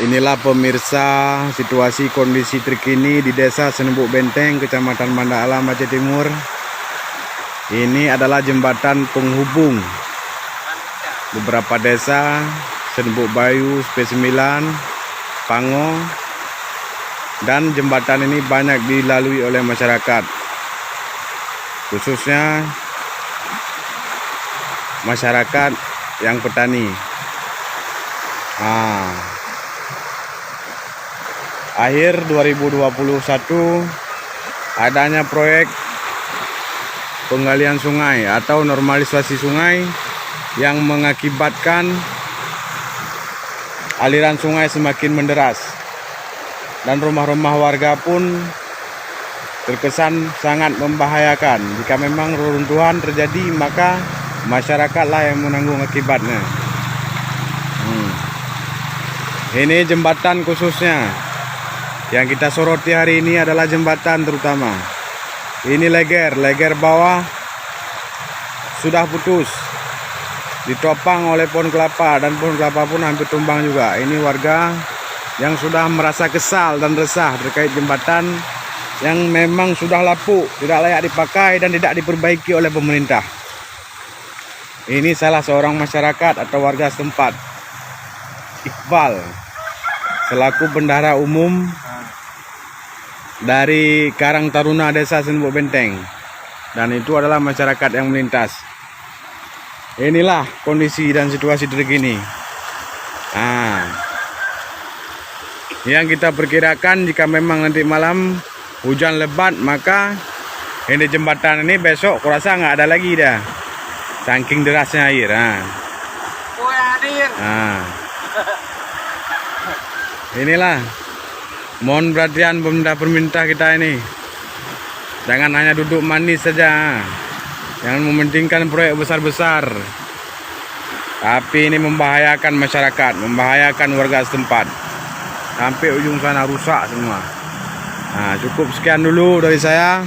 Inilah pemirsa situasi kondisi terkini di Desa Senembuk Benteng, Kecamatan Banda Alam, Aceh Timur. Ini adalah jembatan penghubung beberapa desa Senembuk Bayu, SP9, Pango, dan jembatan ini banyak dilalui oleh masyarakat, khususnya masyarakat yang petani. Akhir 2021 adanya proyek penggalian sungai atau normalisasi sungai yang mengakibatkan aliran sungai semakin menderas, dan rumah-rumah warga pun terkesan sangat membahayakan. Jika memang reruntuhan terjadi, maka masyarakatlah yang menanggung akibatnya. Ini jembatan khususnya yang kita soroti hari ini adalah jembatan terutama. Ini leger bawah sudah putus, ditopang oleh pohon kelapa, dan pohon kelapa pun hampir tumbang juga. Ini warga yang sudah merasa kesal dan resah terkait jembatan yang memang sudah lapuk, tidak layak dipakai dan tidak diperbaiki oleh pemerintah. Ini salah seorang masyarakat atau warga setempat, Iqbal, selaku bendahara umum dari Karang Taruna Desa Senembuk Benteng, dan itu adalah masyarakat yang melintas. Inilah kondisi dan situasi terkini. Yang kita perkirakan, jika memang nanti malam hujan lebat, maka ini jembatan ini besok kurasa nggak ada lagi dah, saking derasnya air. Inilah, mohon perhatian pemerintah kita ini. Jangan hanya duduk manis saja, jangan mementingkan proyek besar-besar, tapi ini membahayakan masyarakat, membahayakan warga setempat. Sampai ujung sana rusak semua. Cukup sekian dulu dari saya.